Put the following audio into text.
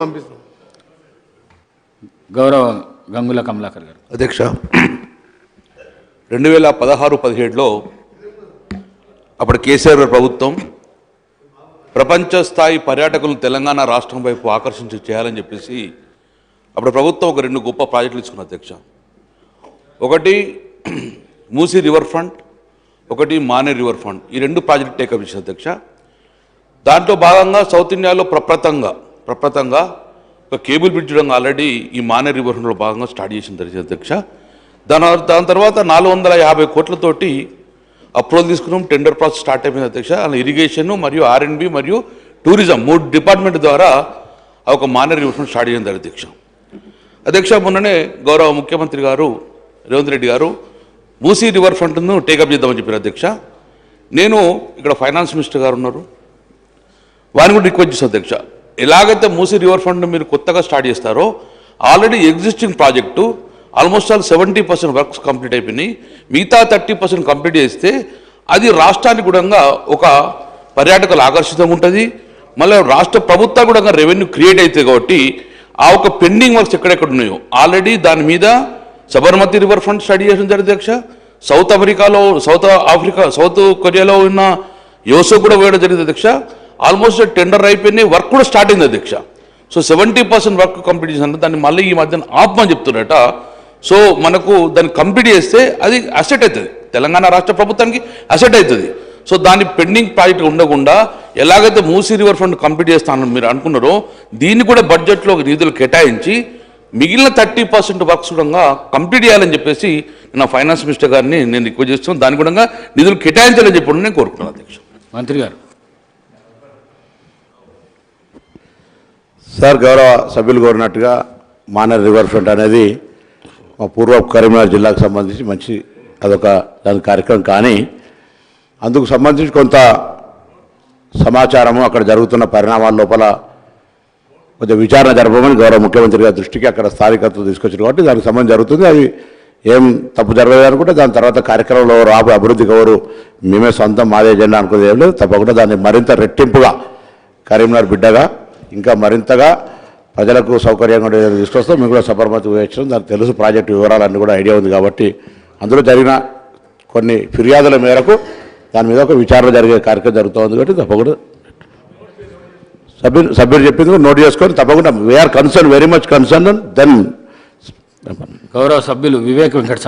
పంపిస్తాం. గౌరవ గంగుల కమలాకర్ గారు. అధ్యక్ష, 2016-17లో అప్పుడు కేసీఆర్ గారి ప్రభుత్వం ప్రపంచ స్థాయి పర్యాటకులను తెలంగాణ రాష్ట్రం వైపు ఆకర్షించి చేయాలని చెప్పేసి అప్పుడు ప్రభుత్వం ఒక 2 గొప్ప ప్రాజెక్టులు ఇచ్చుకున్న అధ్యక్ష. ఒకటి మూసీ రివర్ ఫ్రంట్, ఒకటి మానే రివర్ ఫ్రంట్. ఈ 2 ప్రాజెక్టు టేకప్ ఇచ్చిన అధ్యక్ష. దాంట్లో భాగంగా సౌత్ ఇండియాలో ప్రప్రథంగా ఒక కేబుల్ బ్రిడ్జ్ ఆల్రెడీ ఈ మానే రివర్ ఫ్రంట్లో భాగంగా స్టార్ట్ చేసిన అధ్యక్ష. దాని తర్వాత 450 కోట్లతోటి అప్రూవల్ తీసుకున్నాం. టెండర్ ప్రాసెస్ స్టార్ట్ అయిపోయింది అధ్యక్ష. అలా ఇరిగేషన్ మరియు R&B మరియు టూరిజం 3 డిపార్ట్మెంట్ ద్వారా ఒక మానే రివర్ ఫ్రంట్ స్టార్ట్ చేసింది అధ్యక్ష. మొన్ననే గౌరవ ముఖ్యమంత్రి గారు రేవంత్ రెడ్డి గారు మూసీ రివర్ ఫ్రంట్ను టేకప్ చేద్దామని చెప్పారు అధ్యక్ష. నేను ఇక్కడ ఫైనాన్స్ మినిస్టర్ గారు ఉన్నారు, వారిని కూడా రిక్వెస్ట్ చేస్తాను అధ్యక్ష. ఎలాగైతే మూసీ రివర్ ఫ్రంట్ మీరు కొత్తగా స్టార్ట్ చేస్తారో already existing project almost 70% works complete అయిపోయినాయి. మిగతా 30% కంప్లీట్ చేస్తే అది రాష్ట్రానికి కూడా ఒక పర్యాటకులు ఆకర్షితం ఉంటుంది. మళ్ళీ రాష్ట్ర ప్రభుత్వం కూడా రెవెన్యూ క్రియేట్ అవుతుంది. కాబట్టి ఆ ఒక పెండింగ్ వర్క్స్ ఎక్కడెక్కడ ఉన్నాయో ఆల్రెడీ దాని మీద సబర్మతి రివర్ ఫ్రంట్ స్టడీ చేసిన జరిగింది అధ్యక్ష. సౌత్ కొరియాలో ఉన్న యోసో కూడా వేయడం జరిగింది అధ్యక్ష. ఆల్మోస్ట్ టెండర్ అయిపోయినాయి, వర్క్ కూడా స్టార్ట్ అయింది అధ్యక్ష. సో 70% వర్క్ కంప్లీట్ చేసిన దాన్ని మళ్ళీ ఈ మధ్యన ఆపమని చెప్తున్నారట. సో మనకు దాన్ని కంప్లీట్ చేస్తే అది అసెట్ అవుతుంది, తెలంగాణ రాష్ట్ర ప్రభుత్వానికి అసెట్ అవుతుంది. సో దాని పెండింగ్ ప్రాజెక్ట్ ఉండకుండా ఎలాగైతే మూసీ రివర్ ఫ్రంట్ కంప్లీట్ చేస్తానని మీరు అనుకున్నారో దీన్ని కూడా బడ్జెట్లో నిధులు కేటాయించి మిగిలిన 30% వర్క్స్ కూడా కంప్లీట్ చేయాలని చెప్పేసి నా ఫైనాన్స్ మినిస్టర్ గారిని నేను రిక్వెస్ట్ చేస్తున్నాను. దాని కూడా నిధులు కేటాయించాలని చెప్పి నేను కోరుకున్నాను అధ్యక్ష. మంత్రి గారు. సార్, గౌరవ సభ్యులు కోరినట్టుగా మానే రివర్ ఫ్రంట్ అనేది మా పూర్వ కరీంనగర్ జిల్లాకు సంబంధించి మంచి అదొక దాని కార్యక్రమం. కానీ అందుకు సంబంధించి కొంత సమాచారము అక్కడ జరుగుతున్న పరిణామాల లోపల కొంచెం విచారణ జరపమని గౌరవ ముఖ్యమంత్రి గారి దృష్టికి అక్కడ స్థానికత్వం తీసుకొచ్చారు. కాబట్టి దానికి సంబంధం జరుగుతుంది. అది ఏం తప్పు జరగలేదు అనుకుంటే దాని తర్వాత కార్యక్రమంలో అభివృద్ధికి ఎవరు మేమే సొంతం మాదే ఎజెండా అనుకునేది ఏం లేదు. తప్పకుండా దాన్ని మరింత రెట్టింపుగా కరీంనగర్ బిడ్డగా ఇంకా మరింతగా ప్రజలకు సౌకర్యంగా తీసుకొస్తాం. మేము కూడా సబర్మతి వేయించడం దానికి తెలుసు, ప్రాజెక్టు వివరాలన్నీ కూడా ఐడియా ఉంది. కాబట్టి అందులో జరిగిన కొన్ని ఫిర్యాదుల మేరకు దాని మీద ఒక విచారణ జరిగే కార్యక్రమం జరుగుతుంది. కాబట్టి తప్పకుండా సభ్యులు చెప్పింది నోట్ చేసుకొని తప్పకుండా we are concern, very much concern. Then గౌరవ సభ్యులు వివేక్ వెంకట